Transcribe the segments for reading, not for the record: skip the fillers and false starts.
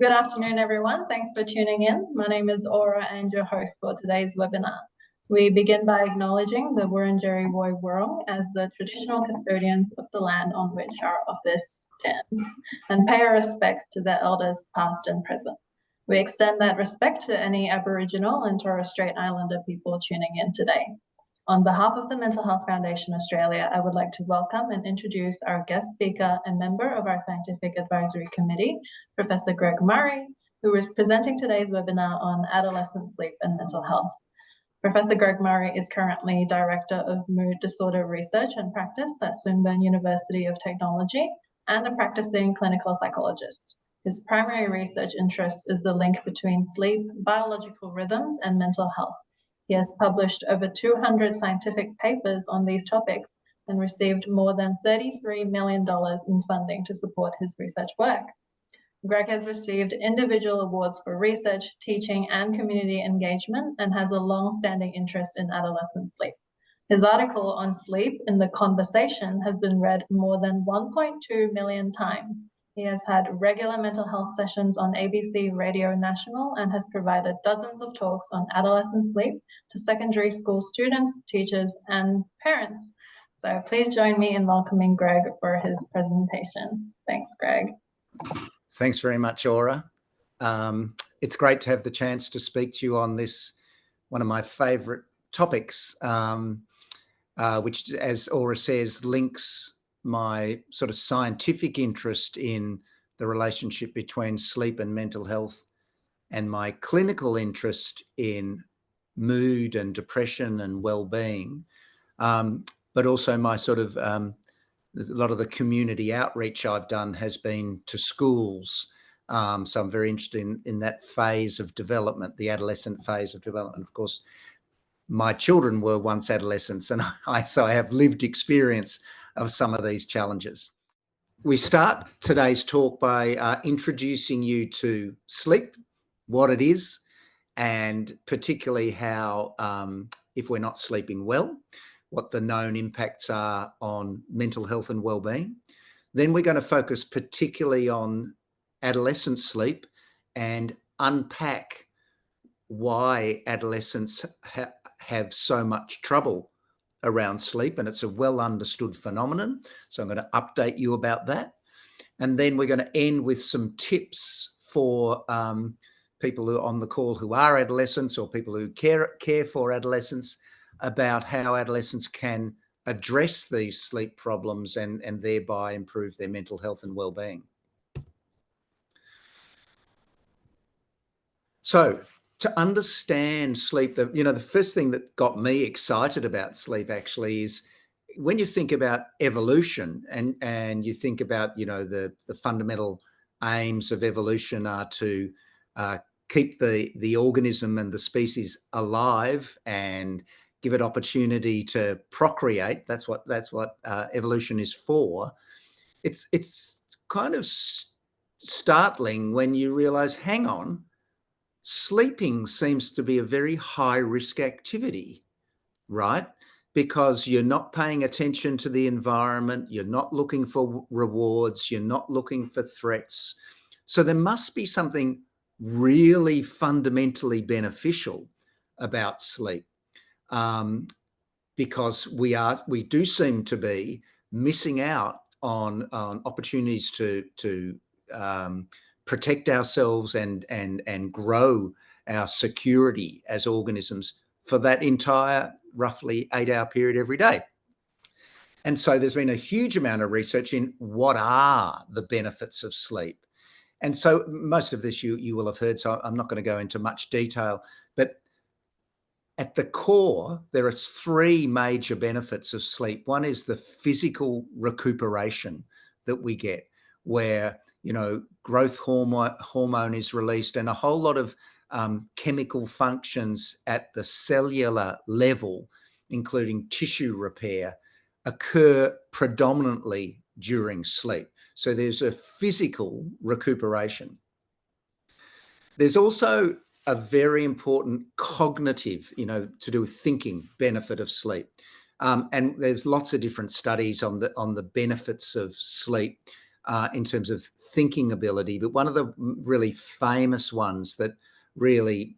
Good afternoon, everyone. Thanks for tuning in. My name is Aura and your host for today's webinar. We begin by acknowledging the Wurundjeri Woi Wurrung as the traditional custodians of the land on which our office stands, and pay our respects to their elders past and present. We extend that respect to any Aboriginal and Torres Strait Islander people tuning in today. On behalf of the Mental Health Foundation Australia, I would like to welcome and introduce our guest speaker and member of our Scientific Advisory Committee, Professor Greg Murray, who is presenting today's webinar on adolescent sleep and mental health. Professor Greg Murray is currently Director of Mood Disorder Research and Practice at Swinburne University of Technology and a practicing clinical psychologist. His primary research interest is the link between sleep, biological rhythms, and mental health. He has published over 200 scientific papers on these topics and received more than $33 million in funding to support his research work. Greg has received individual awards for research, teaching, and community engagement, and has a long-standing interest in adolescent sleep. His article on sleep in The Conversation has been read more than 1.2 million times. He has had regular mental health sessions on ABC Radio National and has provided dozens of talks on adolescent sleep to secondary school students, teachers, and parents. So please join me in welcoming Greg for his presentation. Thanks, Greg. Thanks very much, Aura. It's great to have the chance to speak to you on this, one of my favourite topics, which, as Aura says, links my sort of scientific interest in the relationship between sleep and mental health and my clinical interest in mood and depression and well-being, but also my sort of, a lot of the community outreach I've done has been to schools. So I'm very interested in that phase of development, the adolescent phase of development. Of course, my children were once adolescents, and so I have lived experience of some of these challenges. We start today's talk by introducing you to sleep, what it is, and particularly how, if we're not sleeping well, what the known impacts are on mental health and well-being. Then we're going to focus particularly on adolescent sleep and unpack why adolescents have so much trouble around sleep, and it's a well understood phenomenon. So I'm going to update you about that. And then we're going to end with some tips for people who are on the call who are adolescents or people who care for adolescents about how adolescents can address these sleep problems and thereby improve their mental health and well-being. So to understand sleep, the first thing that got me excited about sleep actually is when you think about evolution and you think about, the fundamental aims of evolution are to keep the organism and the species alive and give it opportunity to procreate. That's what evolution is for. It's kind of startling when you realize, hang on, sleeping seems to be a very high-risk activity, right? Because you're not paying attention to the environment, you're not looking for rewards, you're not looking for threats. So there must be something really fundamentally beneficial about sleep, because we do seem to be missing out on opportunities to protect ourselves and grow our security as organisms for that entire roughly 8-hour period every day. And so there's been a huge amount of research in what are the benefits of sleep. And so most of this you will have heard, so I'm not going to go into much detail, but at the core, there are 3 major benefits of sleep. One is the physical recuperation that we get, where growth hormone is released and a whole lot of chemical functions at the cellular level, including tissue repair, occur predominantly during sleep. So there's a physical recuperation. There's also a very important cognitive, to do with thinking, benefit of sleep. And there's lots of different studies on the benefits of sleep. in terms of thinking ability, but one of the really famous ones that really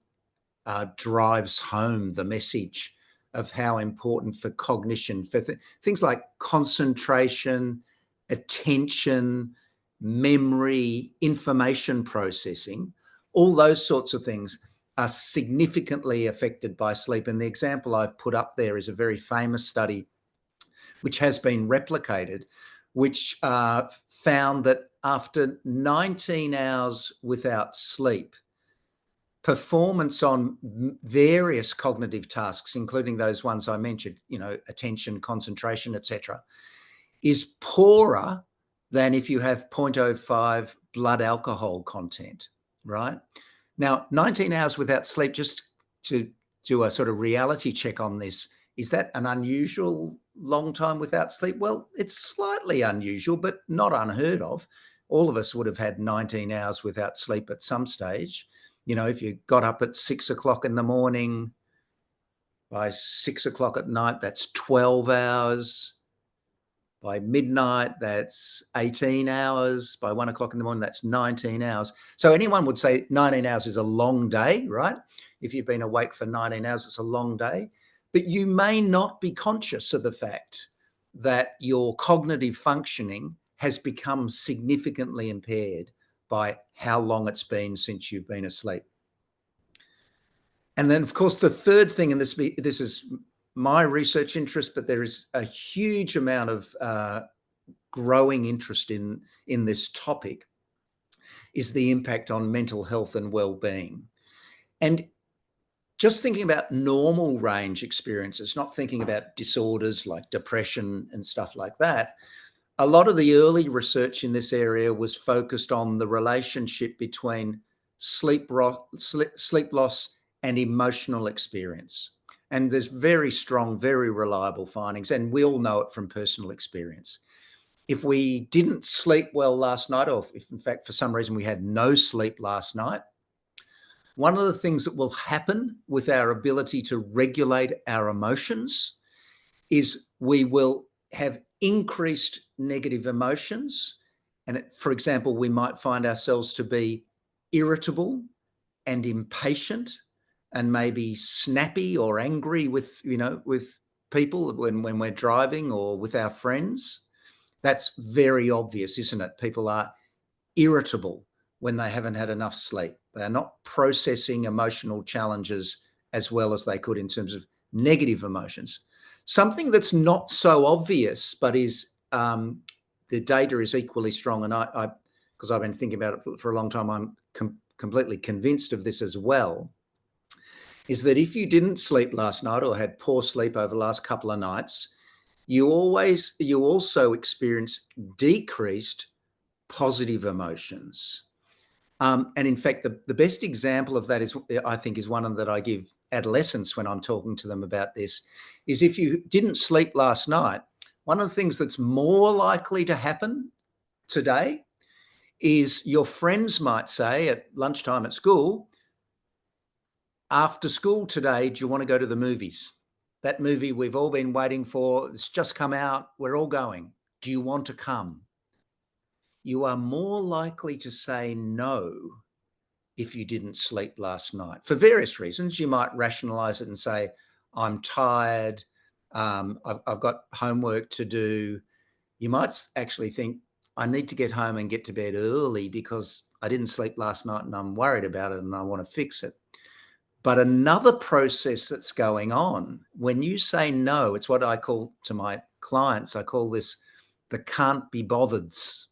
drives home the message of how important for cognition, for things like concentration, attention, memory, information processing, all those sorts of things are significantly affected by sleep. And the example I've put up there is a very famous study which has been replicated, which found that after 19 hours without sleep, performance on various cognitive tasks, including those ones I mentioned, attention, concentration, etc., is poorer than if you have 0.05 blood alcohol content, right? Now, 19 hours without sleep, just to do a sort of reality check on this, is that an unusual long time without sleep? Well, it's slightly unusual, but not unheard of. All of us would have had 19 hours without sleep at some stage. If you got up at 6 o'clock in the morning, by 6 o'clock at night, that's 12 hours. By midnight, that's 18 hours. By 1 o'clock in the morning, that's 19 hours. So anyone would say 19 hours is a long day, right? If you've been awake for 19 hours, it's a long day. But you may not be conscious of the fact that your cognitive functioning has become significantly impaired by how long it's been since you've been asleep. And then, of course, the third thing, and this is my research interest, but there is a huge amount of growing interest in this topic, is the impact on mental health and well-being. And just thinking about normal range experiences, not thinking about disorders like depression and stuff like that, a lot of the early research in this area was focused on the relationship between sleep loss and emotional experience. And there's very strong, very reliable findings, and we all know it from personal experience. If we didn't sleep well last night, or if in fact for some reason we had no sleep last night, one of the things that will happen with our ability to regulate our emotions is we will have increased negative emotions. And for example, we might find ourselves to be irritable and impatient and maybe snappy or angry with people when we're driving or with our friends. That's very obvious, isn't it? People are irritable when they haven't had enough sleep. They're not processing emotional challenges as well as they could in terms of negative emotions. Something that's not so obvious, but is the data is equally strong, and I because I've been thinking about it for a long time, I'm completely convinced of this as well, is that if you didn't sleep last night or had poor sleep over the last couple of nights, you also experience decreased positive emotions. And in fact, the best example of that is, I think, is one that I give adolescents when I'm talking to them about this, is if you didn't sleep last night, one of the things that's more likely to happen today is your friends might say at lunchtime at school, after school today, do you want to go to the movies? That movie we've all been waiting for, it's just come out, we're all going. Do you want to come? You are more likely to say no if you didn't sleep last night. For various reasons, you might rationalize it and say, I'm tired, I've got homework to do. You might actually think, I need to get home and get to bed early because I didn't sleep last night and I'm worried about it and I want to fix it. But another process that's going on, when you say no, it's what I call to my clients, I call this the can't be bothered's.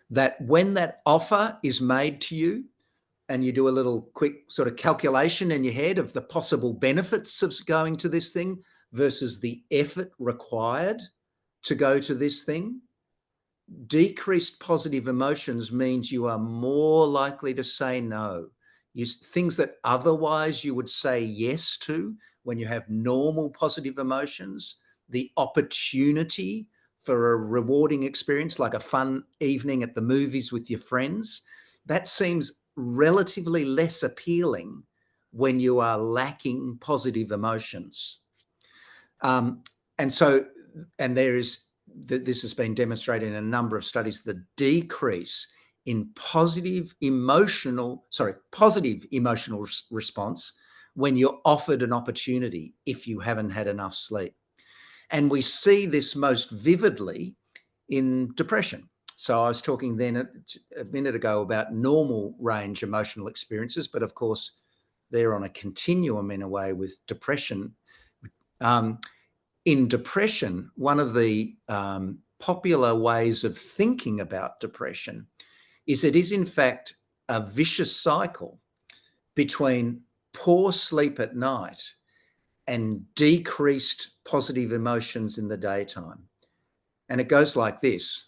That when that offer is made to you and you do a little quick sort of calculation in your head of the possible benefits of going to this thing versus the effort required to go to this thing, decreased positive emotions means you are more likely to say no. Things that otherwise you would say yes to when you have normal positive emotions, the opportunity for a rewarding experience like a fun evening at the movies with your friends, that seems relatively less appealing when you are lacking positive emotions. And there is this has been demonstrated in a number of studies, the decrease in positive emotional response when you're offered an opportunity if you haven't had enough sleep. And we see this most vividly in depression. So I was talking then a minute ago about normal range emotional experiences, but of course they're on a continuum in a way with depression. In depression, one of the popular ways of thinking about depression is it is in fact a vicious cycle between poor sleep at night and decreased positive emotions in the daytime. And it goes like this.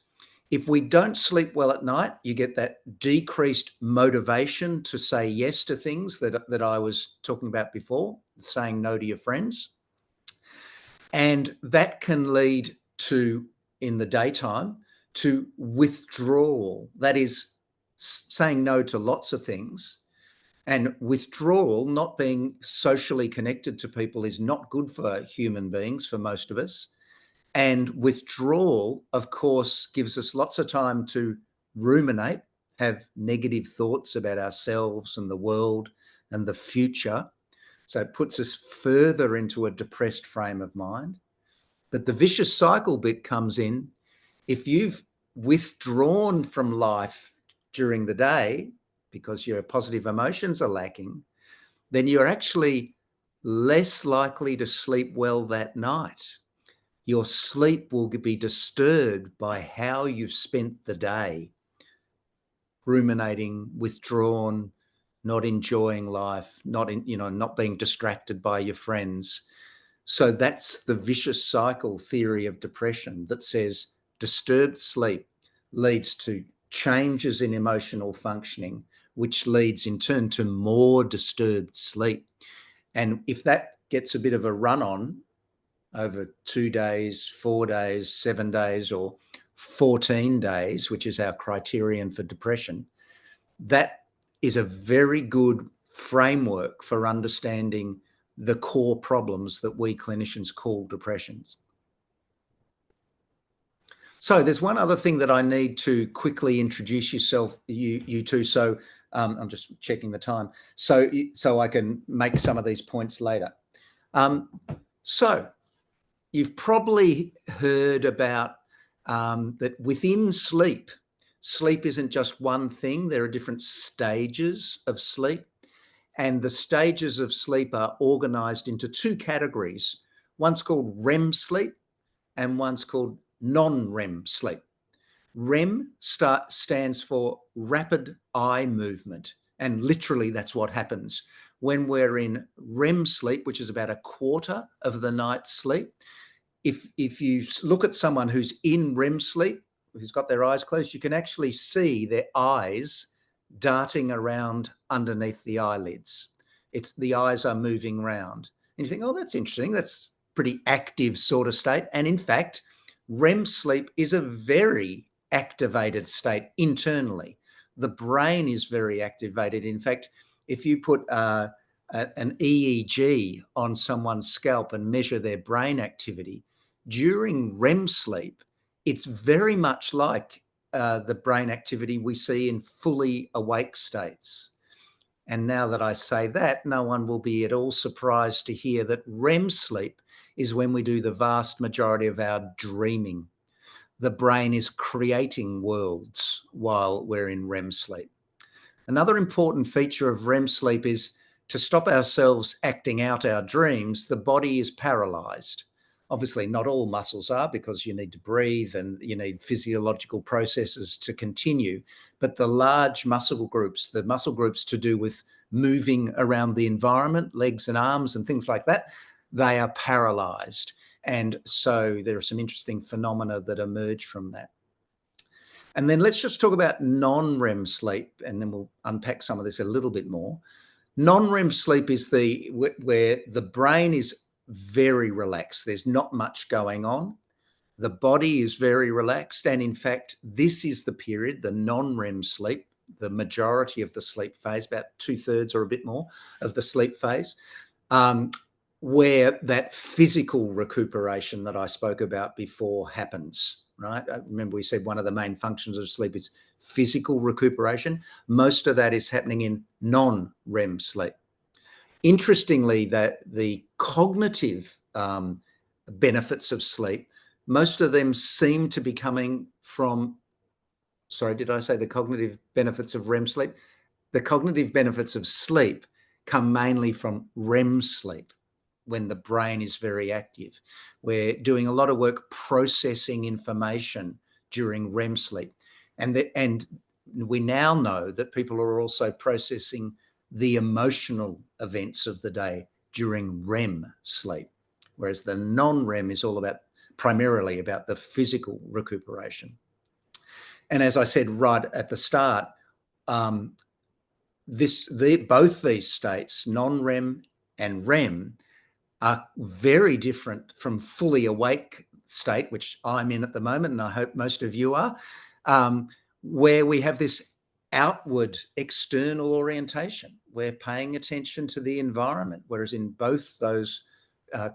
If we don't sleep well at night, you get that decreased motivation to say yes to things that I was talking about before, saying no to your friends. And that can lead to, in the daytime, to withdrawal. That is saying no to lots of things. And withdrawal, not being socially connected to people, is not good for human beings, for most of us. And withdrawal, of course, gives us lots of time to ruminate, have negative thoughts about ourselves and the world and the future. So it puts us further into a depressed frame of mind. But the vicious cycle bit comes in. If you've withdrawn from life during the day because your positive emotions are lacking, then you're actually less likely to sleep well that night. Your sleep will be disturbed by how you've spent the day, ruminating, withdrawn, not enjoying life, not being distracted by your friends. So that's the vicious cycle theory of depression that says disturbed sleep leads to changes in emotional functioning, which leads in turn to more disturbed sleep. And if that gets a bit of a run on over 2 days, 4 days, 7 days, or 14 days, which is our criterion for depression, that is a very good framework for understanding the core problems that we clinicians call depressions. So there's one other thing that I need to quickly introduce you to. So I'm just checking the time. So I can make some of these points later. So you've probably heard about that within sleep, sleep isn't just one thing. There are different stages of sleep. And the stages of sleep are organized into two categories. One's called REM sleep and one's called non-REM sleep. REM stands for rapid eye movement. And literally that's what happens. When we're in REM sleep, which is about a quarter of the night's sleep, if you look at someone who's in REM sleep, who's got their eyes closed, you can actually see their eyes darting around underneath the eyelids. The eyes are moving around. And you think, oh, that's interesting. That's pretty active sort of state. And in fact, REM sleep is a very activated state internally. The brain is very activated. In fact, if you put an EEG on someone's scalp and measure their brain activity, during REM sleep, it's very much like the brain activity we see in fully awake states. And now that I say that, no one will be at all surprised to hear that REM sleep is when we do the vast majority of our dreaming. The brain is creating worlds while we're in REM sleep. Another important feature of REM sleep is to stop ourselves acting out our dreams, the body is paralyzed. Obviously, not all muscles are, because you need to breathe and you need physiological processes to continue. But the large muscle groups, the muscle groups to do with moving around the environment, legs and arms and things like that, they are paralyzed. And so there are some interesting phenomena that emerge from that. And then let's just talk about non-REM sleep, and then we'll unpack some of this a little bit more. Non-REM sleep is where the brain is very relaxed. There's not much going on. The body is very relaxed. And in fact, this is the period, the non-REM sleep, the majority of the sleep phase, about 2/3 or a bit more of the sleep phase, where that physical recuperation that I spoke about before happens, right? Remember we said one of the main functions of sleep is physical recuperation. Most of that is happening in non-REM sleep. Interestingly, that the cognitive benefits of sleep, most of them seem to be coming from, sorry, did I say the cognitive benefits of REM sleep? The cognitive benefits of sleep come mainly from REM sleep, when the brain is very active. We're doing a lot of work processing information during REM sleep. And we now know that people are also processing the emotional events of the day during REM sleep, whereas the non-REM is all about, primarily about the physical recuperation. And as I said right at the start, both these states, non-REM and REM, are very different from fully awake state, which I'm in at the moment, and I hope most of you are, where we have this outward external orientation. We're paying attention to the environment, whereas in both those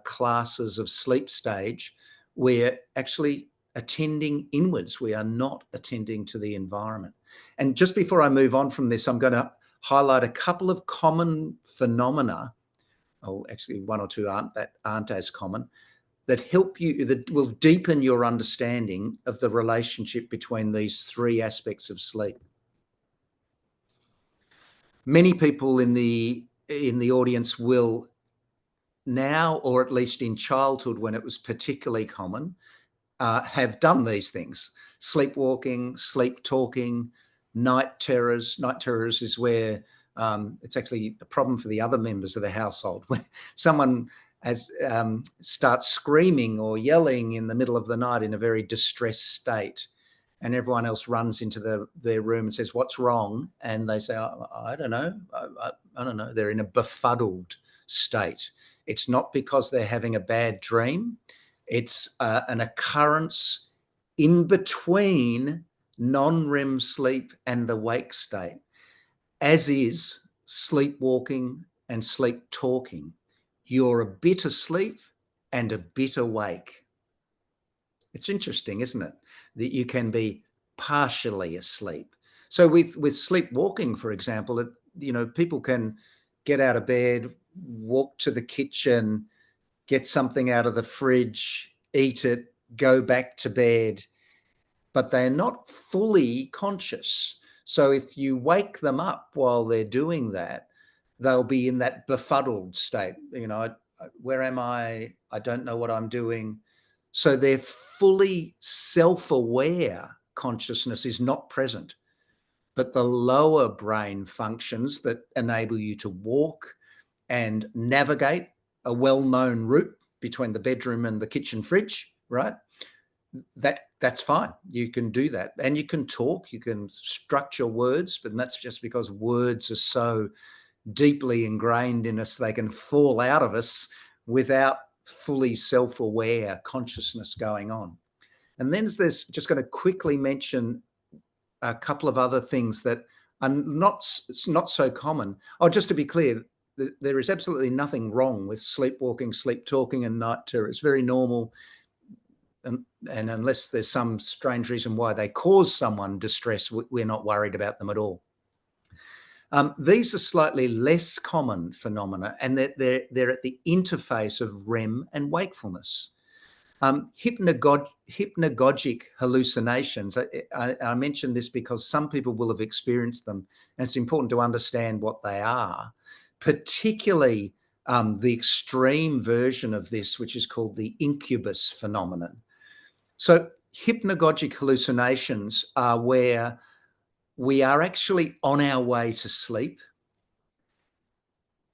classes of sleep stage, we're actually attending inwards. We are not attending to the environment. And just before I move on from this, I'm going to highlight a couple of common phenomena, or actually one or two aren't as common, that help you, that will deepen your understanding of the relationship between these three aspects of sleep. Many people in the audience will now, or at least in childhood when it was particularly common, have done these things: sleepwalking, sleep talking, night terrors. Night terrors is where it's actually a problem for the other members of the household. When someone starts screaming or yelling in the middle of the night in a very distressed state, and everyone else runs into their room and says, "What's wrong?" And they say, "I don't know. I don't know." They're in a befuddled state. It's not because they're having a bad dream. It's an occurrence in between non-REM sleep and the wake state, as is sleepwalking and sleep talking. You're a bit asleep and a bit awake. It's interesting, isn't it, that you can be partially asleep. So with sleepwalking, for example, people can get out of bed, walk to the kitchen, get something out of the fridge, eat it, go back to bed, but they're not fully conscious. So if you wake them up while they're doing that, they'll be in that befuddled state. Where am I? I don't know what I'm doing. So their fully self-aware consciousness is not present, but the lower brain functions that enable you to walk and navigate a well-known route between the bedroom and the kitchen fridge, right? That's fine. You can do that. And you can talk, you can structure words, but that's just because words are so deeply ingrained in us, they can fall out of us without fully self-aware consciousness going on. And then there's just going to quickly mention a couple of other things that are not so common. Oh, just to be clear, there is absolutely nothing wrong with sleepwalking, sleep talking, and night terror. It's very normal. And unless there's some strange reason why they cause someone distress, we're not worried about them at all. These are slightly less common phenomena, and they're at the interface of REM and wakefulness. Hypnagogic hallucinations. I mention this because some people will have experienced them, and it's important to understand what they are, particularly the extreme version of this, which is called the incubus phenomenon. So hypnagogic hallucinations are where we are actually on our way to sleep,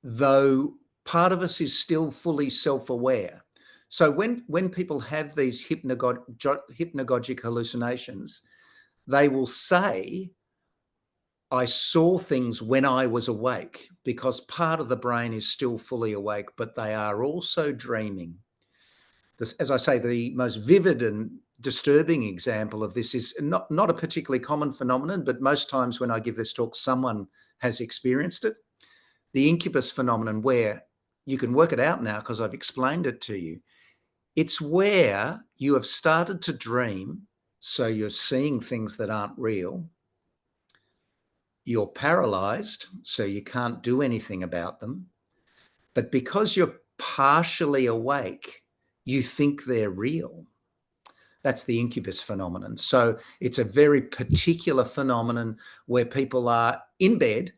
though part of us is still fully self-aware. So when people have these hypnagogic hallucinations, they will say, "I saw things when I was awake," because part of the brain is still fully awake, but they are also dreaming. As I say, the most vivid and disturbing example of this is not a particularly common phenomenon, but most times when I give this talk, someone has experienced it. The incubus phenomenon, where you can work it out now because I've explained it to you. It's where you have started to dream, so you're seeing things that aren't real. You're paralyzed, so you can't do anything about them. But because you're partially awake, you think they're real. That's the incubus phenomenon. So it's a very particular phenomenon where people are in bed,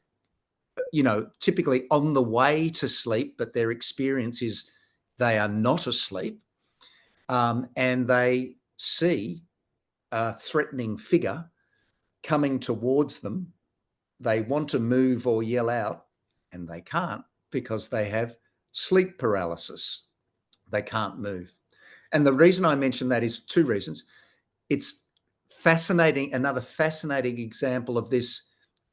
typically on the way to sleep, but their experience is they are not asleep, and they see a threatening figure coming towards them. They want to move or yell out, and they can't because they have sleep paralysis. They can't move. And the reason I mention that is two reasons. It's fascinating, another fascinating example of this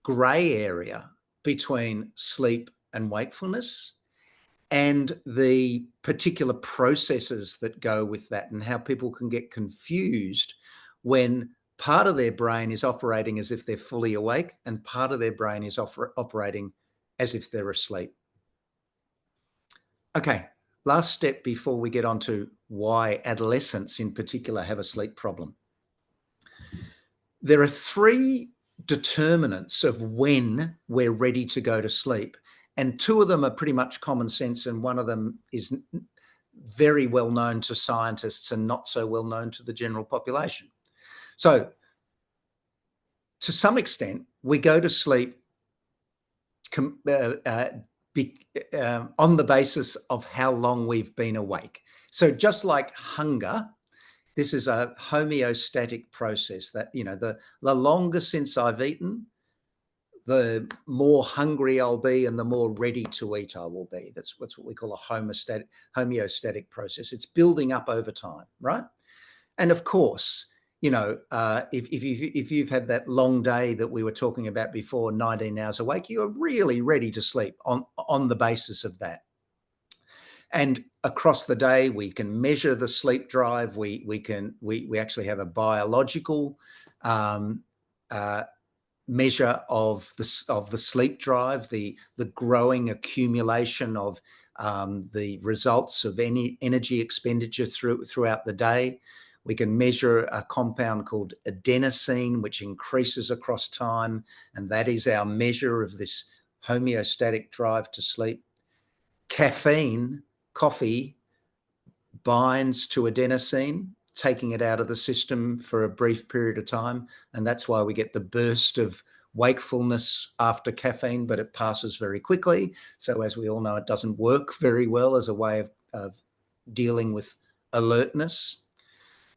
grey area between sleep and wakefulness, and the particular processes that go with that, and how people can get confused when part of their brain is operating as if they're fully awake and part of their brain is operating as if they're asleep. Okay, last step before we get on to why adolescents in particular have a sleep problem. There are three determinants of when we're ready to go to sleep, and two of them are pretty much common sense, and one of them is very well known to scientists and not so well known to the general population. So to some extent, we go to sleep on the basis of how long we've been awake. So just like hunger, this is a homeostatic process that, the longer since I've eaten, the more hungry I'll be and the more ready to eat I will be. That's what we call a homeostatic process. It's building up over time, right? And of course, if you've had that long day that we were talking about before, 19 hours awake, you are really ready to sleep on the basis of that. And across the day, we can measure the sleep drive. We actually have a biological measure of the sleep drive, the growing accumulation of the results of any energy expenditure throughout the day. We can measure a compound called adenosine, which increases across time, and that is our measure of this homeostatic drive to sleep. Caffeine, coffee, binds to adenosine, taking it out of the system for a brief period of time, and that's why we get the burst of wakefulness after caffeine, but it passes very quickly. So as we all know, it doesn't work very well as a way of dealing with alertness.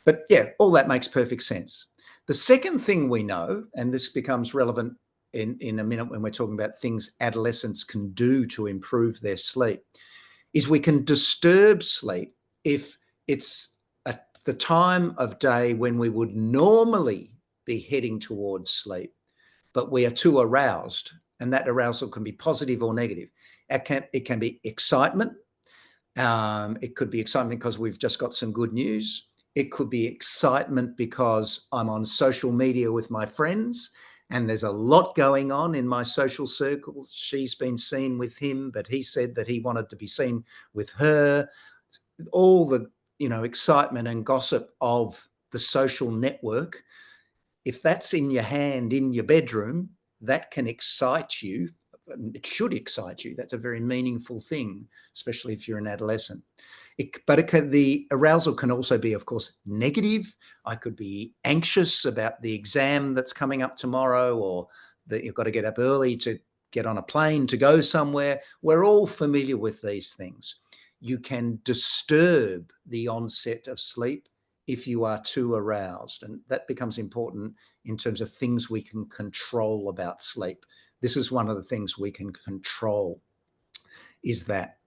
But yeah, all that makes perfect sense. The second thing we know, and this becomes relevant in a minute when we're talking about things adolescents can do to improve their sleep, is we can disturb sleep if it's at the time of day when we would normally be heading towards sleep, but we are too aroused, and that arousal can be positive or negative. It can be excitement. It could be excitement because we've just got some good news. It could be excitement because I'm on social media with my friends and there's a lot going on in my social circles. She's been seen with him, but he said that he wanted to be seen with her. All the, excitement and gossip of the social network. If that's in your hand in your bedroom, that can excite you. It should excite you. That's a very meaningful thing, especially if you're an adolescent. The arousal can also be, of course, negative. I could be anxious about the exam that's coming up tomorrow, or that you've got to get up early to get on a plane to go somewhere. We're all familiar with these things. You can disturb the onset of sleep if you are too aroused, and that becomes important in terms of things we can control about sleep. This is one of the things we can control, is that.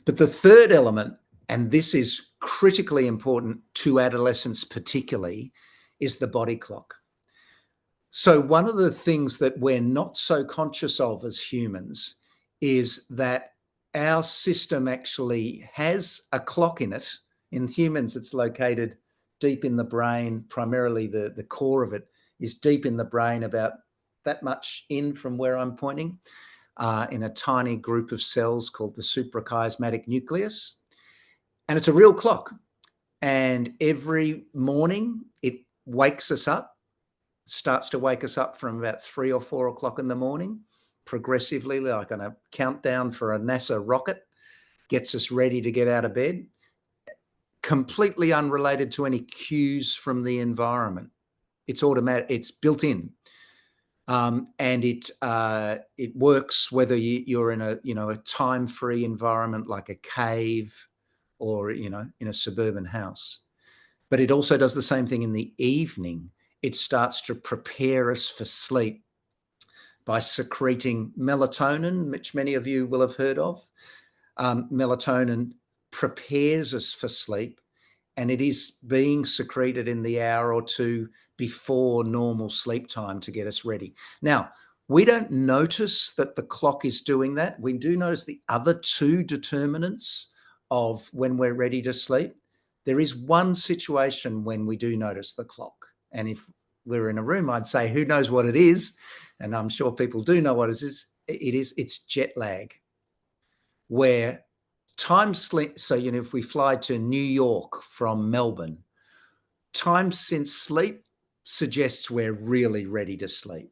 But the third element, and this is critically important to adolescents particularly, is the body clock. So one of the things that we're not so conscious of as humans is that our system actually has a clock in it. In humans, it's located deep in the brain. Primarily the core of it is deep in the brain, about that much in from where I'm pointing. in a tiny group of cells called the suprachiasmatic nucleus. And it's a real clock. And every morning it wakes us up, starts to wake us up from about 3 or 4 o'clock in the morning, progressively, like on a countdown for a NASA rocket, gets us ready to get out of bed, completely unrelated to any cues from the environment. It's automatic, it's built in. And it works whether you're in a time-free environment like a cave or, in a suburban house. But it also does the same thing in the evening. It starts to prepare us for sleep by secreting melatonin, which many of you will have heard of. Melatonin prepares us for sleep, and it is being secreted in the hour or two before normal sleep time to get us ready. Now, we don't notice that the clock is doing that. We do notice the other two determinants of when we're ready to sleep. There is one situation when we do notice the clock. And if we're in a room, I'd say, who knows what it is? And I'm sure people do know what it is. It's jet lag, where time sleep. So, if we fly to New York from Melbourne, time since sleep suggests we're really ready to sleep.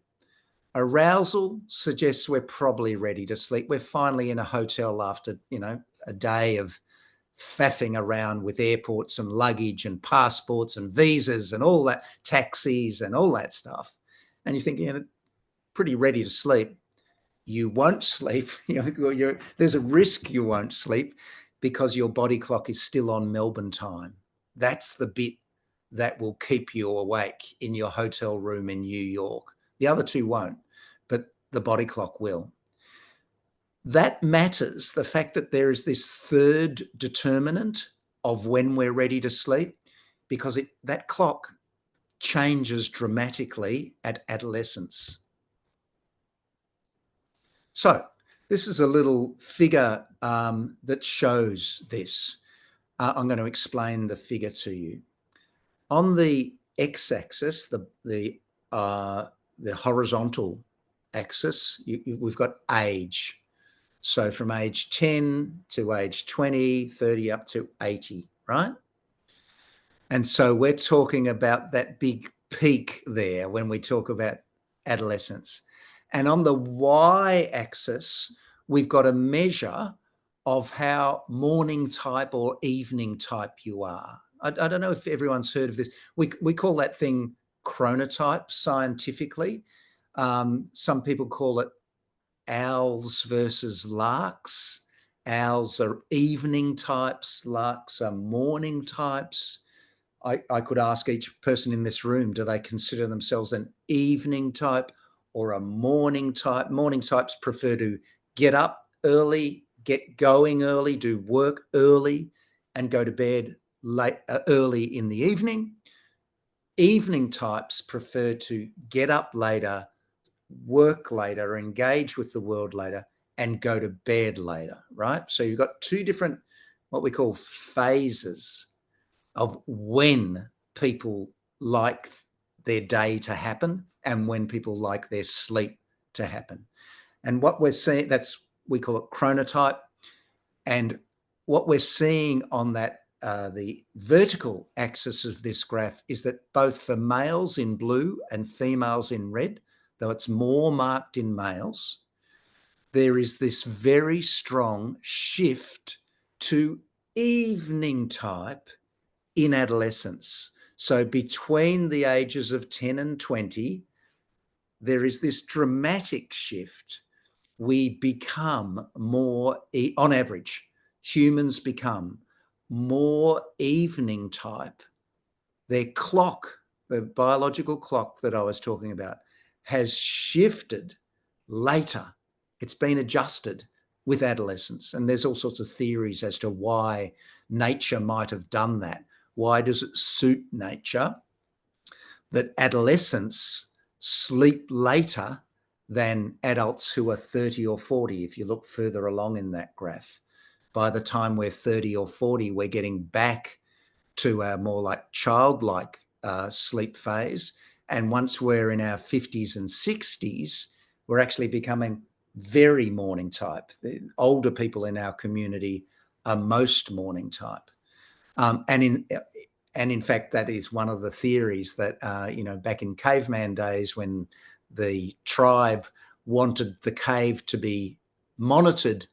Arousal suggests we're probably ready to sleep. We're finally in a hotel after, a day of faffing around with airports and luggage and passports and visas and all that, taxis and all that stuff. And you think, pretty ready to sleep. You won't sleep. There's a risk you won't sleep because your body clock is still on Melbourne time. That's the bit that will keep you awake in your hotel room in New York. The other two won't, but the body clock will. That matters, the fact that there is this third determinant of when we're ready to sleep, because that clock changes dramatically at adolescence. So this is a little figure that shows this. I'm going to explain the figure to you. On the x-axis, the horizontal axis, we've got age. So from age 10 to age 20, 30 up to 80, right? And so we're talking about that big peak there when we talk about adolescence. And on the y-axis, we've got a measure of how morning type or evening type you are. I don't know if everyone's heard of this. We call that thing chronotype scientifically. Some people call it owls versus larks. Owls are evening types, larks are morning types. I could ask each person in this room, do they consider themselves an evening type or a morning type? Morning types prefer to get up early, get going early, do work early, and go to bed late, early in the evening. Evening types prefer to get up later, work later, engage with the world later, and go to bed later, right? So you've got two different, what we call phases of when people like their day to happen and when people like their sleep to happen. And what we're seeing, we call it chronotype. And what we're seeing on that, the vertical axis of this graph is that both for males in blue and females in red, though it's more marked in males, there is this very strong shift to evening type in adolescence. So between the ages of 10 and 20, there is this dramatic shift. We become more, on average, humans become more evening type. Their clock, the biological clock that I was talking about, has shifted later. It's been adjusted with adolescence. And there's all sorts of theories as to why nature might have done that. Why does it suit nature that adolescents sleep later than adults who are 30 or 40, if you look further along in that graph? By the time we're 30 or 40, we're getting back to our more like childlike sleep phase. And once we're in our 50s and 60s, we're actually becoming very morning type. The older people in our community are most morning type. And in fact, that is one of the theories that, back in caveman days, when the tribe wanted the cave to be monitored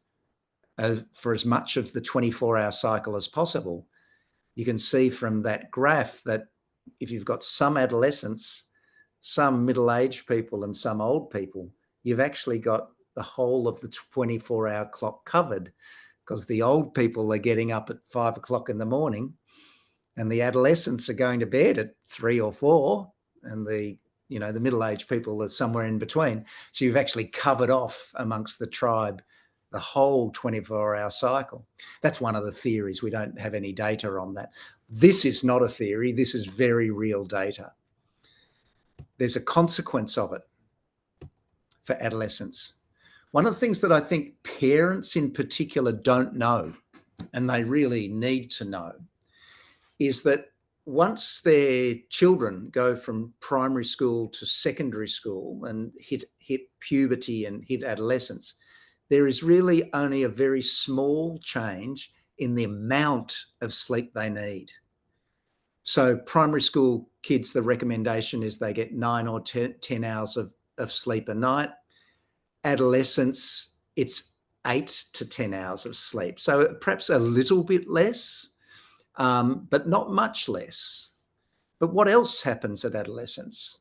for as much of the 24-hour cycle as possible, you can see from that graph that if you've got some adolescents, some middle-aged people and some old people, you've actually got the whole of the 24-hour clock covered, because the old people are getting up at 5 o'clock in the morning and the adolescents are going to bed at 3 or 4, and the middle-aged people are somewhere in between. So you've actually covered off amongst the tribe the whole 24-hour cycle. That's one of the theories. We don't have any data on that. This is not a theory. This is very real data. There's a consequence of it for adolescents. One of the things that I think parents in particular don't know, and they really need to know, is that once their children go from primary school to secondary school and hit puberty and hit adolescence, there is really only a very small change in the amount of sleep they need. So primary school kids, the recommendation is they get 9 or 10 hours of sleep a night. Adolescents, it's 8 to 10 hours of sleep. So perhaps a little bit less, but not much less. But what else happens at adolescence?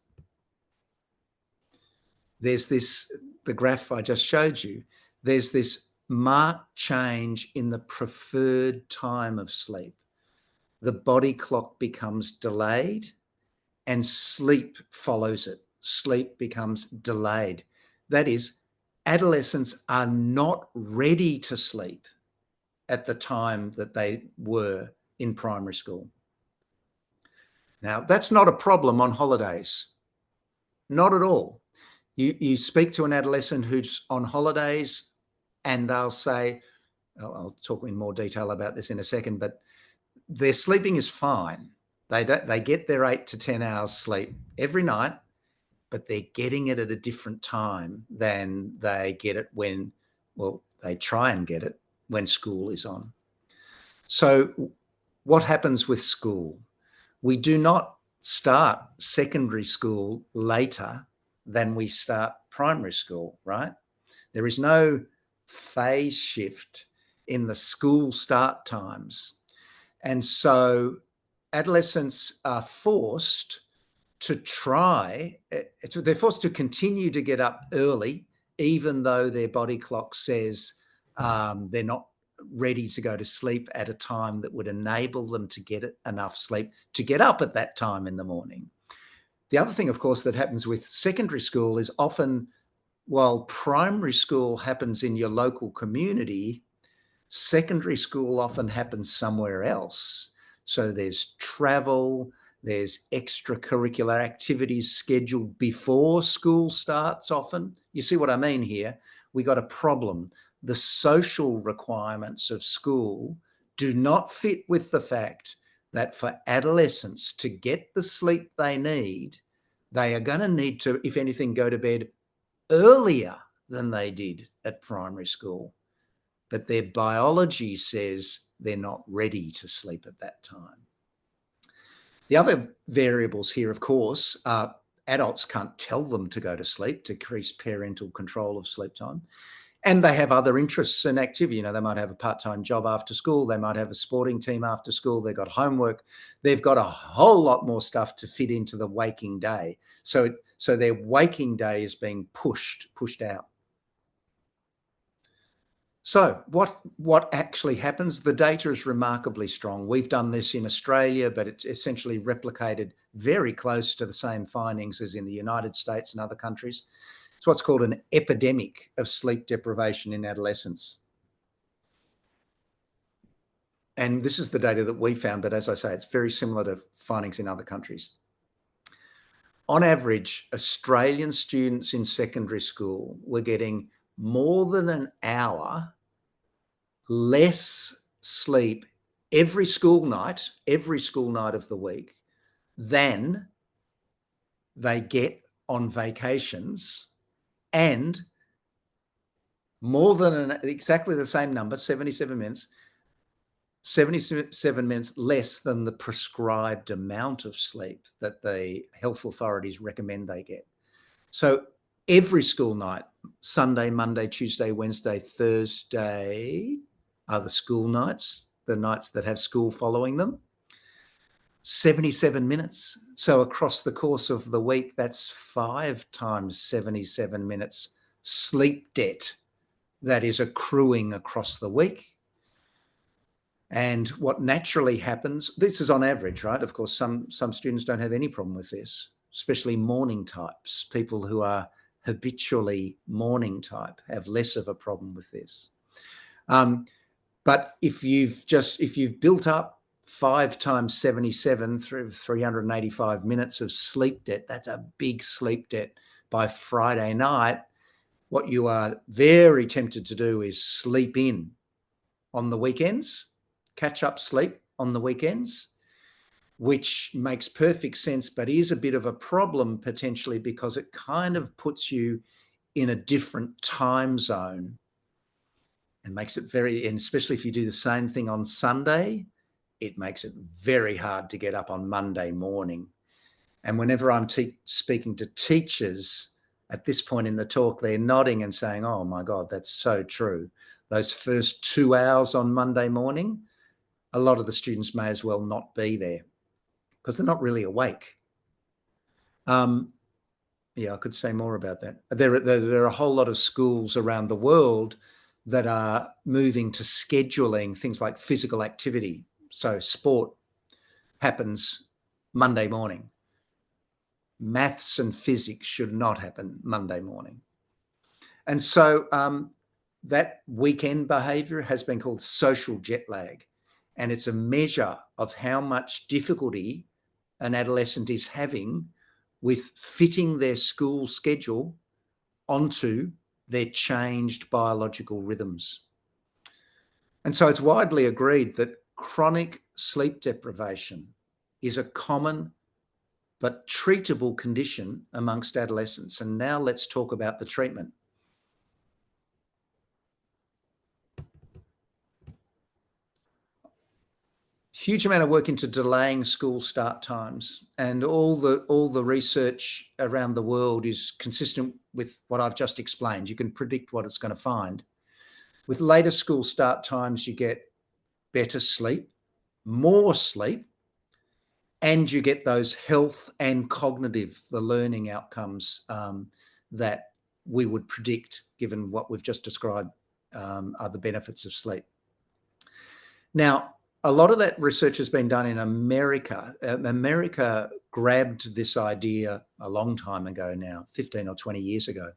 There's the graph I just showed you, there's this marked change in the preferred time of sleep. The body clock becomes delayed and sleep follows it. Sleep becomes delayed. That is, adolescents are not ready to sleep at the time that they were in primary school. Now, that's not a problem on holidays. Not at all. You speak to an adolescent who's on holidays and they'll say, I'll talk in more detail about this in a second, but their sleeping is fine. They get their 8 to 10 hours sleep every night, but they're getting it at a different time than they get it when, well, they try and get it when school is on. So what happens with school? We do not start secondary school later than we start primary school, right? There is no phase shift in the school start times. And so adolescents are forced to they're forced to continue to get up early, even though their body clock says they're not ready to go to sleep at a time that would enable them to get enough sleep to get up at that time in the morning. The other thing, of course, that happens with secondary school is often, while primary school happens in your local community, secondary school often happens somewhere else. So there's travel, there's extracurricular activities scheduled before school starts often. You see what I mean here? We got a problem. The social requirements of school do not fit with the fact that for adolescents to get the sleep they need, they are going to need to, if anything, go to bed earlier than they did at primary school. But their biology says they're not ready to sleep at that time. The other variables here, of course, are adults can't tell them to go to sleep to increase parental control of sleep time. And they have other interests and activity. They might have a part-time job after school. They might have a sporting team after school. They've got homework. They've got a whole lot more stuff to fit into the waking day. So their waking day is being pushed out. So what actually happens? The data is remarkably strong. We've done this in Australia, but it's essentially replicated very close to the same findings as in the United States and other countries. It's what's called an epidemic of sleep deprivation in adolescents. And this is the data that we found, but as I say, it's very similar to findings in other countries. On average, Australian students in secondary school were getting more than an hour less sleep every school night of the week than they get on vacations, and more than exactly the same number, 77 minutes, 77 minutes less than the prescribed amount of sleep that the health authorities recommend they get. So every school night, Sunday, Monday, Tuesday, Wednesday, Thursday are the school nights, the nights that have school following them. 77 minutes. So across the course of the week, that's 5 times 77 minutes sleep debt that is accruing across the week. And what naturally happens, this is on average, right? Of course, some students don't have any problem with this, especially morning types. People who are habitually morning type have less of a problem with this. But if you've built up 5 times 77 through 385 minutes of sleep debt, that's a big sleep debt by Friday night. What you are very tempted to do is sleep in on the weekends, catch up sleep on the weekends, which makes perfect sense, but is a bit of a problem potentially because it kind of puts you in a different time zone and makes it and especially if you do the same thing on Sunday, it makes it very hard to get up on Monday morning. And whenever I'm speaking to teachers at this point in the talk, they're nodding and saying, oh my God, that's so true. Those first 2 hours on Monday morning, a lot of the students may as well not be there because they're not really awake. Yeah, I could say more about that. There are a whole lot of schools around the world that are moving to scheduling things like physical activity. So sport happens Monday morning. Maths and physics should not happen Monday morning. And so that weekend behavior has been called social jet lag. And it's a measure of how much difficulty an adolescent is having with fitting their school schedule onto their changed biological rhythms. And so it's widely agreed that chronic sleep deprivation is a common but treatable condition amongst adolescents. And now let's talk about the treatment. Huge amount of work into delaying school start times, and all the research around the world is consistent with what I've just explained. You can predict what it's going to find. With later school start times, you get better sleep, more sleep, and you get those health and cognitive, the learning outcomes that we would predict, given what we've just described are the benefits of sleep. Now, a lot of that research has been done in America. America grabbed this idea a long time ago now, 15 or 20 years ago.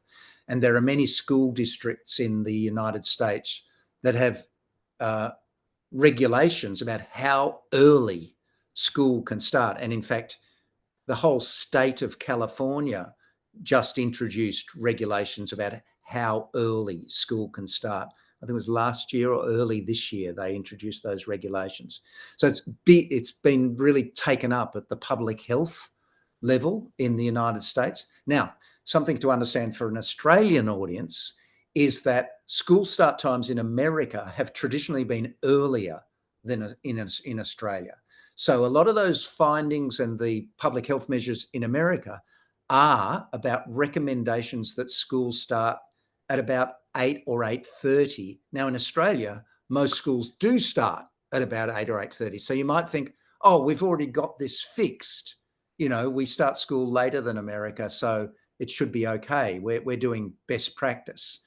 And there are many school districts in the United States that have regulations about how early school can start. And in fact, the whole state of California just introduced regulations about how early school can start. I think it was last year or early this year they introduced those regulations. So it's been really taken up at the public health level in the United States. Now, something to understand for an Australian audience is that school start times in America have traditionally been earlier than in Australia. So a lot of those findings and the public health measures in America are about recommendations that schools start at about 8 or 8:30. Now in Australia, most schools do start at about 8 or 8:30. So you might think, oh, we've already got this fixed. You know, we start school later than America, so it should be okay. We're doing best practice.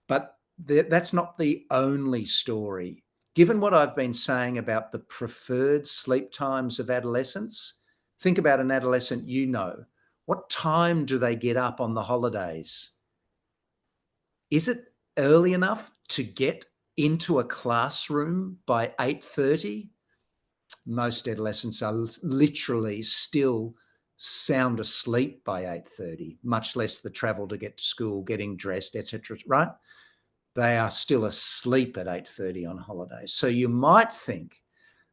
But that's not the only story. Given what I've been saying about the preferred sleep times of adolescents, think about an adolescent you know. What time do they get up on the holidays? Is it early enough to get into a classroom by 8:30? Most adolescents are literally still sound asleep by 8:30, much less the travel to get to school, getting dressed, etc. Right? They are still asleep at 8:30 on holidays. So you might think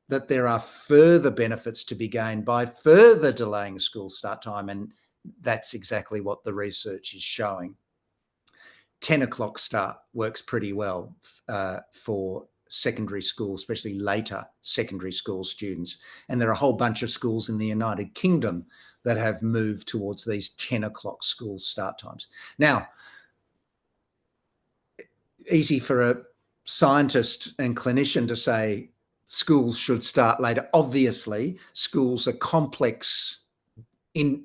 that there are further benefits to be gained by further delaying school start time, and that's exactly what the research is showing. 10 o'clock start works pretty well for secondary school, especially later secondary school students. And there are a whole bunch of schools in the United Kingdom that have moved towards these 10 o'clock school start times. Now, easy for a scientist and clinician to say schools should start later. Obviously, schools are complex in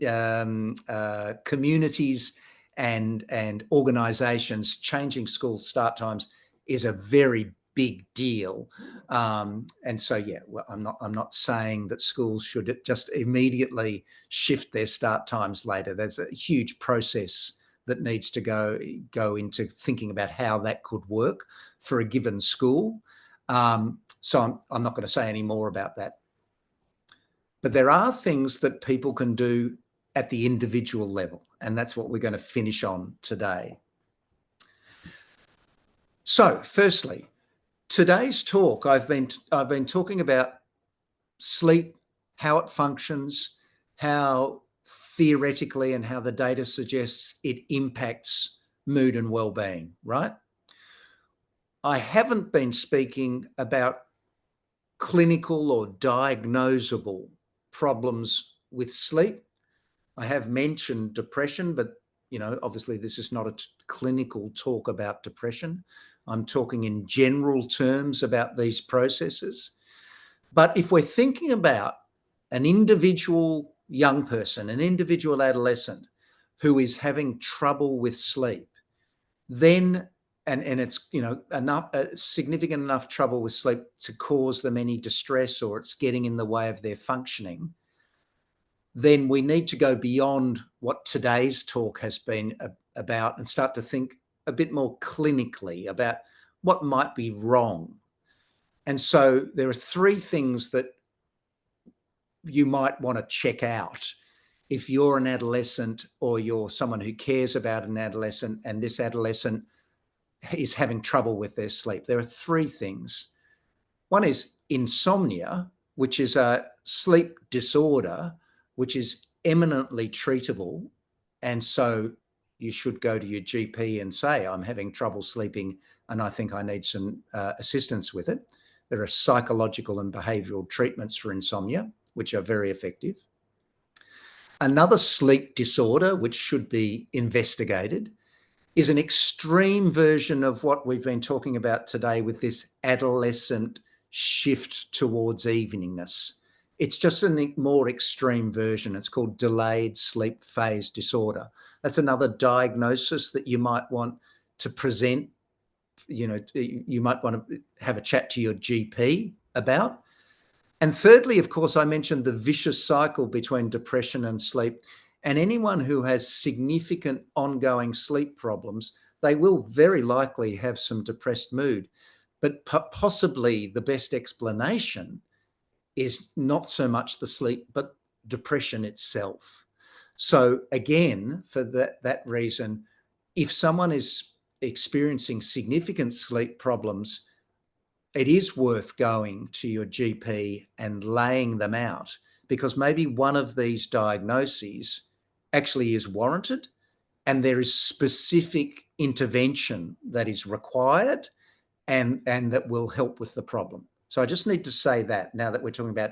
communities and organisations. Changing school start times is a very big deal, and so yeah, well, I'm not saying that schools should just immediately shift their start times later. There's a huge process that needs to go into thinking about how that could work for a given school. So I'm not going to say any more about that. But there are things that people can do at the individual level, and that's what we're going to finish on today. So, firstly, today's talk, I've been talking about sleep, how it functions, how theoretically and how the data suggests it impacts mood and well-being, right? I haven't been speaking about clinical or diagnosable problems with sleep. I have mentioned depression, but obviously this is not a clinical talk about depression. I'm talking in general terms about these processes. But if we're thinking about an individual young person, an individual adolescent who is having trouble with sleep, then and it's significant enough trouble with sleep to cause them any distress, or it's getting in the way of their functioning, then we need to go beyond what today's talk has been about and start to think a bit more clinically about what might be wrong. And so there are three things that you might want to check out if you're an adolescent or you're someone who cares about an adolescent and this adolescent is having trouble with their sleep. There are three things. One is insomnia, which is a sleep disorder, which is eminently treatable. And so you should go to your GP and say, I'm having trouble sleeping and I think I need some assistance with it. There are psychological and behavioural treatments for insomnia, which are very effective. Another sleep disorder, which should be investigated, is an extreme version of what we've been talking about today with this adolescent shift towards eveningness. It's just a more extreme version. It's called delayed sleep phase disorder. That's another diagnosis that you might want to present. You might want to have a chat to your GP about. And thirdly, of course, I mentioned the vicious cycle between depression and sleep. And anyone who has significant ongoing sleep problems, they will very likely have some depressed mood. But possibly the best explanation is not so much the sleep, but depression itself. So again, for that reason, if someone is experiencing significant sleep problems, it is worth going to your GP and laying them out, because maybe one of these diagnoses actually is warranted and there is specific intervention that is required and that will help with the problem. So I just need to say that now that we're talking about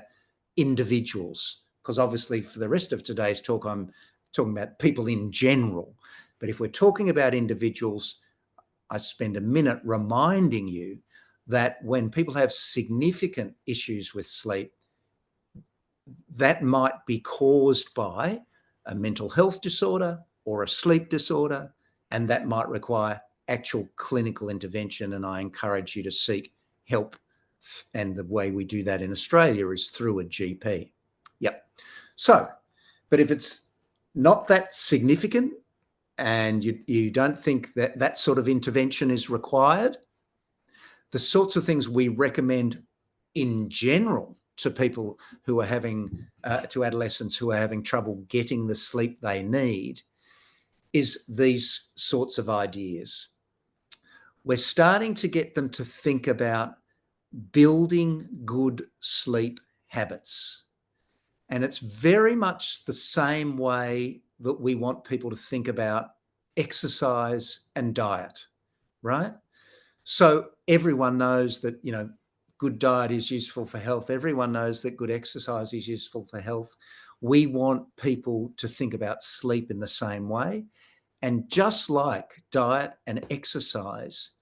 individuals, because obviously for the rest of today's talk, I'm talking about people in general. But if we're talking about individuals, I spend a minute reminding you that when people have significant issues with sleep, that might be caused by a mental health disorder or a sleep disorder, and that might require actual clinical intervention. And I encourage you to seek help. And the way we do that in Australia is through a GP. Yep. So, but if it's not that significant and you don't think that that sort of intervention is required, the sorts of things we recommend in general to people who are having, to adolescents who are having trouble getting the sleep they need, is these sorts of ideas. We're starting to get them to think about building good sleep habits. And it's very much the same way that we want people to think about exercise and diet, right? So everyone knows that, good diet is useful for health. Everyone knows that good exercise is useful for health. We want people to think about sleep in the same way. And just like diet and exercise,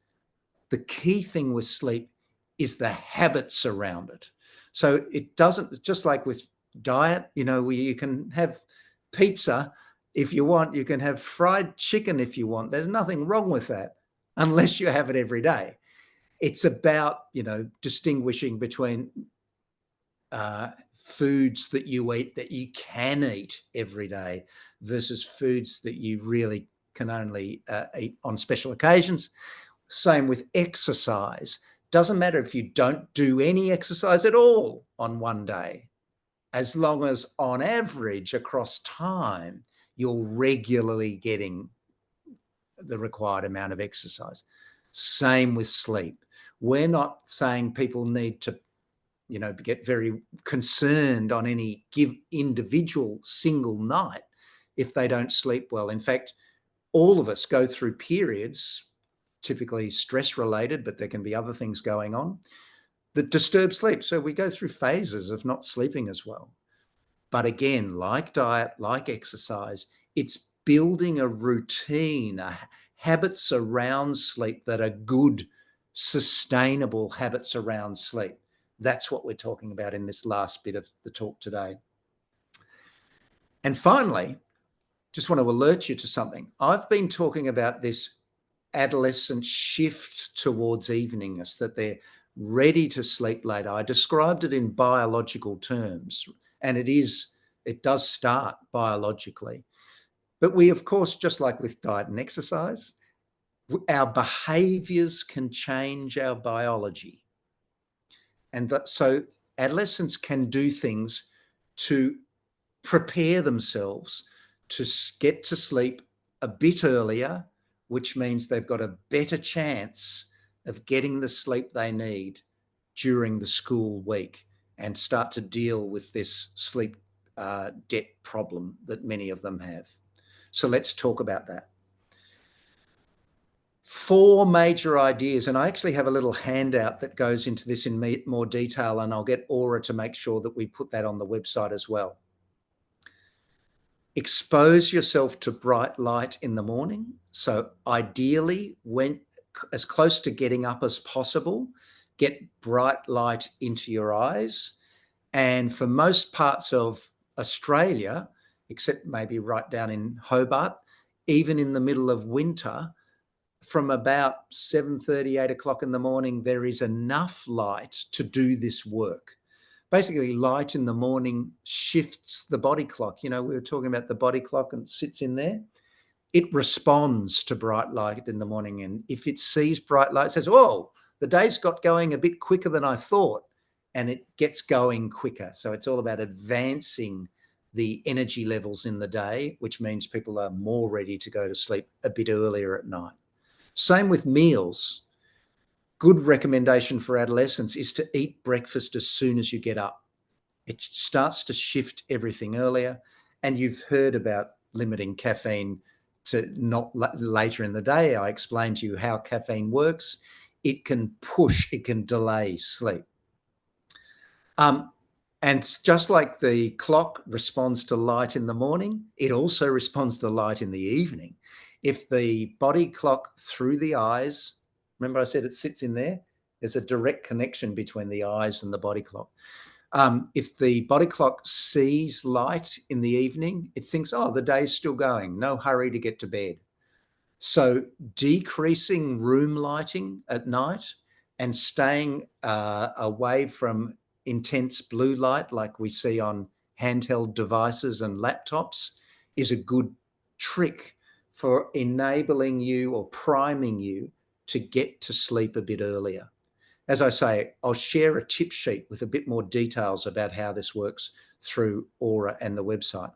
the key thing with sleep is the habits around it. So it doesn't, just like with diet, you can have pizza if you want, you can have fried chicken if you want. There's nothing wrong with that unless you have it every day. It's about, distinguishing between foods that you eat that you can eat every day versus foods that you really can only eat on special occasions. Same with exercise. Doesn't matter if you don't do any exercise at all on one day, as long as on average across time, you're regularly getting the required amount of exercise. Same with sleep. We're not saying people need to, get very concerned on any individual single night if they don't sleep well. In fact, all of us go through periods, typically stress related, but there can be other things going on that disturb sleep. So we go through phases of not sleeping as well. But again, like diet, like exercise, it's building a routine, habits around sleep that are good, sustainable habits around sleep. That's what we're talking about in this last bit of the talk today. And finally, just want to alert you to something. I've been talking about this adolescent shift towards eveningness, that they're ready to sleep later. I described it in biological terms, and it does start biologically. But we, of course, just like with diet and exercise, our behaviors can change our biology. And so adolescents can do things to prepare themselves to get to sleep a bit earlier, which means they've got a better chance of getting the sleep they need during the school week and start to deal with this sleep debt problem that many of them have. So let's talk about that. 4 major ideas, and I actually have a little handout that goes into this in more detail, and I'll get Aura to make sure that we put that on the website as well. Expose yourself to bright light in the morning. So ideally, when as close to getting up as possible, get bright light into your eyes. And for most parts of Australia, except maybe right down in Hobart, even in the middle of winter, from about 7:30, 8 o'clock in the morning, there is enough light to do this work. Basically, light in the morning shifts the body clock. We were talking about the body clock and it sits in there. It responds to bright light in the morning. And if it sees bright light, it says, oh, the day's got going a bit quicker than I thought. And it gets going quicker. So it's all about advancing the energy levels in the day, which means people are more ready to go to sleep a bit earlier at night. Same with meals. Good recommendation for adolescents is to eat breakfast as soon as you get up. It starts to shift everything earlier. And you've heard about limiting caffeine to not later in the day. I explained to you how caffeine works. It can delay sleep. And just like the clock responds to light in the morning, it also responds to light in the evening. If the body clock through the eyes, remember I said it sits in there? There's a direct connection between the eyes and the body clock. If the body clock sees light in the evening, it thinks, oh, the day's still going, no hurry to get to bed. So decreasing room lighting at night and staying away from intense blue light like we see on handheld devices and laptops is a good trick for enabling you or priming you to get to sleep a bit earlier. As I say, I'll share a tip sheet with a bit more details about how this works through Aura and the website.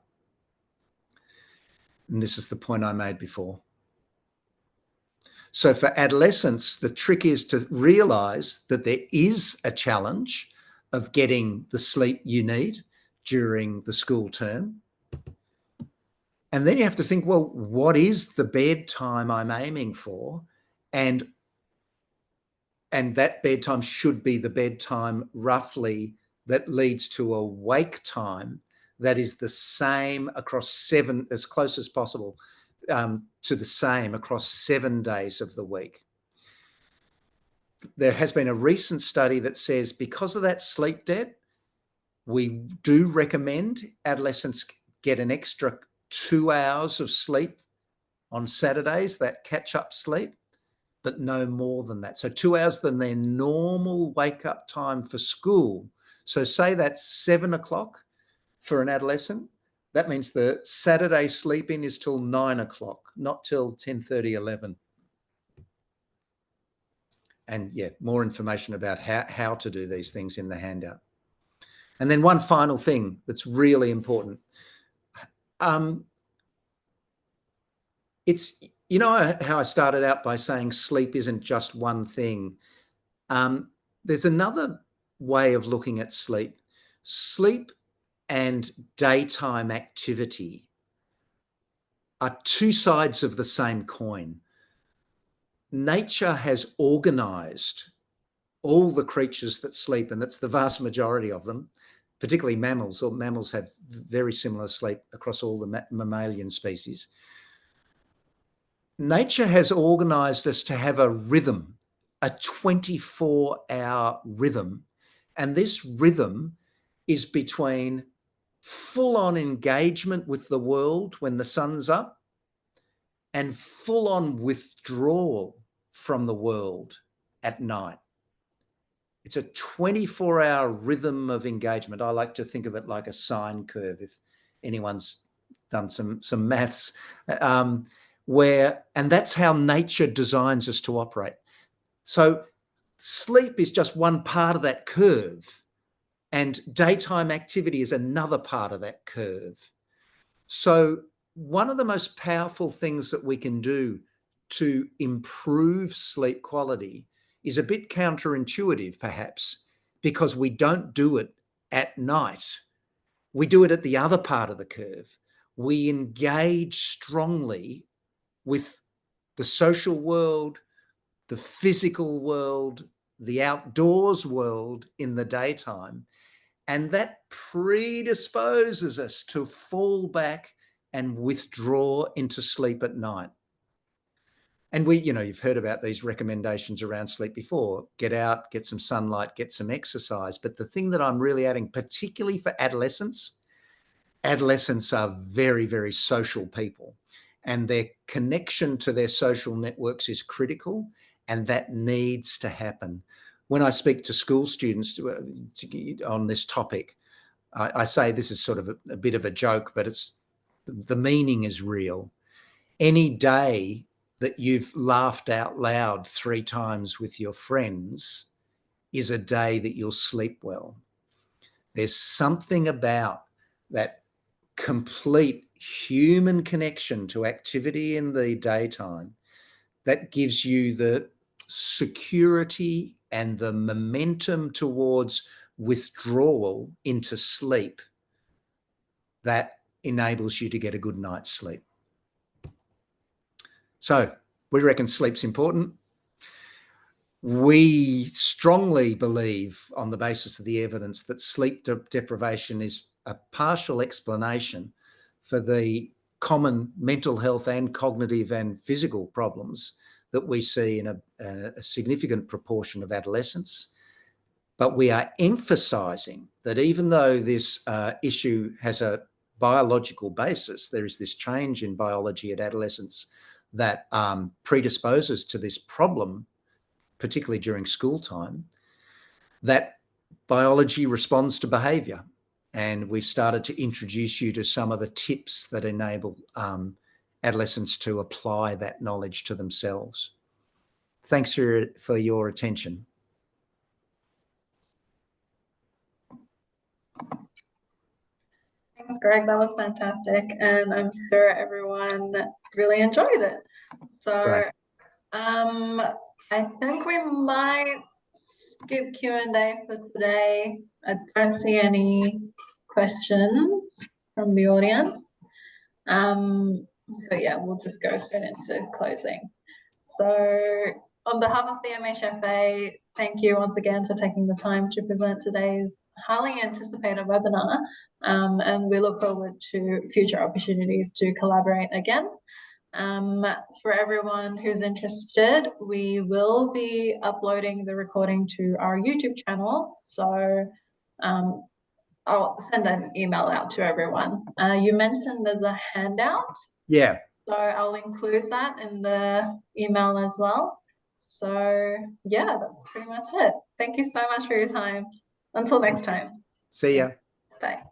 And this is the point I made before. So for adolescents, the trick is to realize that there is a challenge of getting the sleep you need during the school term. And then you have to think, well, what is the bedtime I'm aiming for? And that bedtime should be the bedtime roughly that leads to a wake time that is the same across 7, as close as possible to the same across 7 days of the week. There has been a recent study that says because of that sleep debt, we do recommend adolescents get an extra 2 hours of sleep on Saturdays, that catch-up sleep, but no more than that. So 2 hours than their normal wake-up time for school. So say that's 7 o'clock for an adolescent. That means the Saturday sleep-in is till 9 o'clock, not till 10:30, 11. And yeah, more information about how to do these things in the handout. And then one final thing that's really important. It's, you know how I started out by saying sleep isn't just one thing. There's another way of looking at sleep. Sleep and daytime activity are two sides of the same coin. Nature has organized all the creatures that sleep, and that's the vast majority of them, particularly mammals, or mammals have very similar sleep across all the mammalian species. Nature has organized us to have a rhythm, a 24-hour rhythm. And this rhythm is between full-on engagement with the world when the sun's up and full-on withdrawal from the world at night. It's a 24-hour rhythm of engagement. I like to think of it like a sine curve, if anyone's done some maths, and that's how nature designs us to operate. So sleep is just one part of that curve, and daytime activity is another part of that curve. So one of the most powerful things that we can do to improve sleep quality is a bit counterintuitive, perhaps, because we don't do it at night. We do it at the other part of the curve. We engage strongly with the social world, the physical world, the outdoors world in the daytime. And that predisposes us to fall back and withdraw into sleep at night. And you've heard about these recommendations around sleep before. Get out, get some sunlight, get some exercise. But the thing that I'm really adding, particularly for adolescents are very, very social people, and their connection to their social networks is critical, and that needs to happen. When I speak to school students on this topic, I say this is sort of a bit of a joke, but the meaning is real. Any day that you've laughed out loud 3 times with your friends is a day that you'll sleep well. There's something about that complete human connection to activity in the daytime that gives you the security and the momentum towards withdrawal into sleep that enables you to get a good night's sleep. So we reckon sleep's important. We strongly believe, on the basis of the evidence, that sleep deprivation is a partial explanation for the common mental health and cognitive and physical problems that we see in a significant proportion of adolescents. But we are emphasising that even though this issue has a biological basis, there is this change in biology at adolescence that predisposes to this problem, particularly during school time, that biology responds to behaviour. And we've started to introduce you to some of the tips that enable adolescents to apply that knowledge to themselves. Thanks for your attention. Thanks, Greg. That was fantastic. And I'm sure everyone really enjoyed it. So I think we might skip Q&A for today. I don't see any questions from the audience. So yeah, we'll just go straight into closing. So on behalf of the MHFA, thank you once again for taking the time to present today's highly anticipated webinar, and we look forward to future opportunities to collaborate again. For everyone who's interested, we will be uploading the recording to our YouTube channel, so I'll send an email out to everyone. You mentioned there's a handout. Yeah. So I'll include that in the email as well. So yeah, that's pretty much it. Thank you so much for your time. Until next time. See ya. Bye.